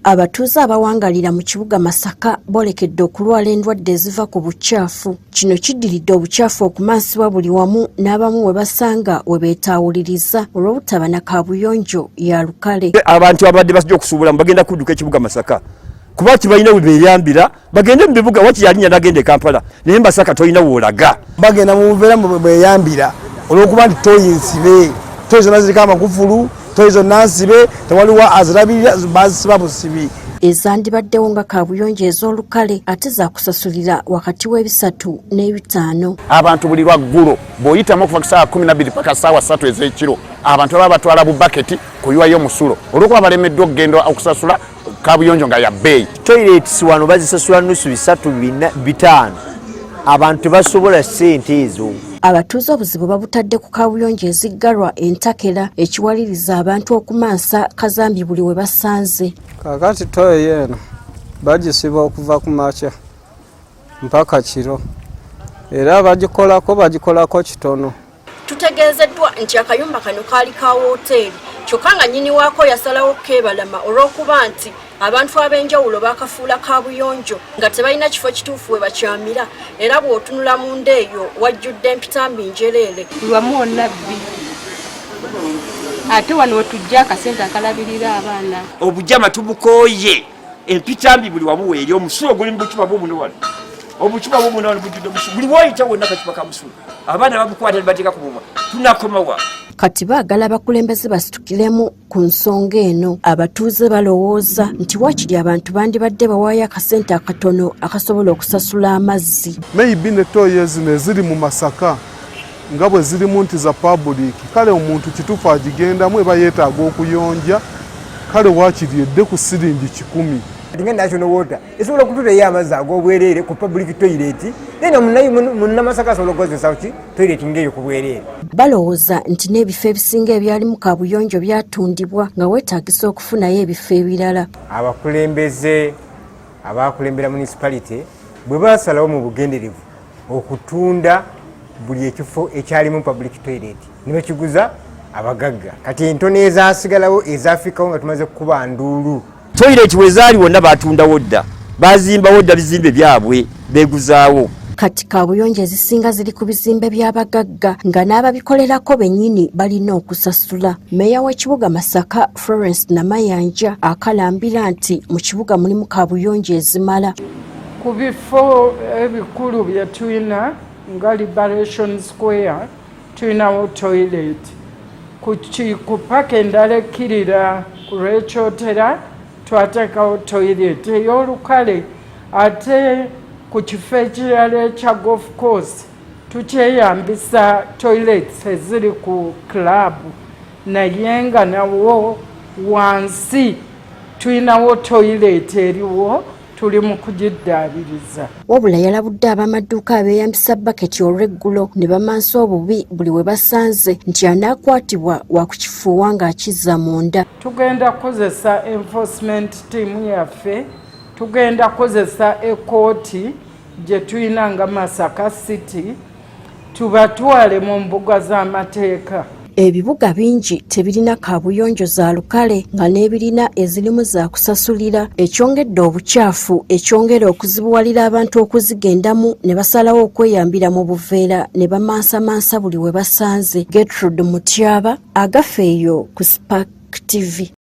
Abatuuze abawangaalira mu kibuga Masaka bolekedde okulwala endwadde eziva ku bukyafu. Kino kiddiridde obukyafu okumansibwa buli wamu n'abamu we basanga we beetaawuliriza olw'obutaba na kaabuyonjo ya lukale. Abantu abadde basajja okusuubula bagenda kudduka ekibuga Masaka. Kuba kibalina we beeyambira bagende mu bibuga wakiyalinya n'agende Kampala naye Masaka tolina woolaga. Bagenda mu buveera mu beeyambira olw'okuba nti toyi nsibe toyi zonna ziriko amakufulu toizo nansibe tewaliwo azirabirira bazisiba busibi. Ezandibaddewo nga kaabuyonjo ez'olukale ate zakusasulira wakati w'ebisatu n'ebitaano. Abantu buli lwaggulo bw'oyitamu okuva ku ssaawa 12 paka ssaawa 3 ez'ekiro abantu baba batwala bubaketi kuyiwayo musulo olw'okuba balemeddwa okugenda okusasula kaabuyonjo nga ya bbeeyi. Toilets wano bazisasula nusu 3-5 abantu basobola ssente ezo. Abatuuze obuzibu babutadde ku kaabuyonjo ez'iggalwa entakera ekiwaliriza abantu okumansa kazambi buli we basanze. Kakati toyo yeeno bagisiba okuva ku makya mpaka kiro era bagikolako kitono. Tutegeezeddwa nti akayumba kano kaali ka wooteeri kyokka nga nnyini waako yasalawo keebalama olw'okuba nti abantu ab'enjawulo baakafuula kaabuyonjo nga tebalina kifo kituufu we bakyamira era bw'otunula munda eyo wajjudde empitambi njereere. Lwamu onnabbi ate wano wetujja akasente akalabirira abaana. Obujama tubukooye empitambi buli wamu weeri omusulo guli mu bucupa bw'omuno wano obucupa bw'omuno wano bujjudde omusulo buli w'oyita wonna kacupa ka musulo abaana babukwata ne bateeka ku mumwa tunakomawa. Kati baagala abakulembeze basitukiremu ku nsonga eno. Abatuuze balowooza nti wakiri abantu bandibadde bawaayo akasente akatono akasobola okusasula amazzi. Maybe ne toyi ezino eziri mu Masaka nga bwe zirimu nti za public kale omuntu kituufu agigendamu eba yeetaaga okuyonja kale wakiri edde ku siringi 10. Nga national water esobola okututeeyo amazzi ag'obwereere ku public toilet then munnamasaka asobola okukozesa ki toilet ng'eyo ku bwereere. Balowooza nti n'ebifo ebisinga ebyali mu kaabuyonjo byatundibwa nga weetaagisa okufunayo ebifo ebirala. Abakulembeze abakulembera municipality bwe basalawo mu bugenderevu okutunda buli ekifo ekyalimu public toilet ne bakiguza abagagga kati entono ezaasigalawo ezaafikawo nga tumaze kukuba nduulu. Toilet we zaali wonna batundawo dda bazimbawo dda bizimbe byabwe beeguzaawo. Kati kaabuyonjo ezisinga ziri ku bizimbe by'abagagga nga n'ababikolerako bennyini balina okusasula. Meeya w'ekibuga Masaka Florence Namayanja akalambira nti mu kibuga mulimu kaabuyonjo ezimala. Ku bifo ebikulu bye tulina nga Liberation Square tulinawo toilet ku paka endala ekkirira ku lw'ekyotera twateekawo toilet ey'olukale ate ku kifo ekirala ekya golf course tukyeyambisa toilets eziri ku club naye nga nawo wansi tulinawo toilet eriwo tuli mu kugiddaabiriza. Wabula yalabudde ab'amaduuka abeeyambisa baketi olw'eggulo ne bamansa obubi buli we basanze nti anaakwatibwa wakukifuuwa ng'akizza munda. Tugenda kukozesa enforcement team yaffe tugenda kukozesa ekooti gye tulina nga Masaka City tubatwale mu mbuga z'amateeka. Ebibuga bingi tebirina kaabuyonjo za lukale nga n'ebirina ezirimu za kusasulira ekyongedde obukyafu ekyongera okuzibuwalira abantu okuzigendamu ne basalawo okweyambira mu buveera ne bamansamansa buli we basanze. Gertrude Mutyaba, Agafeeyo ku Spark TV.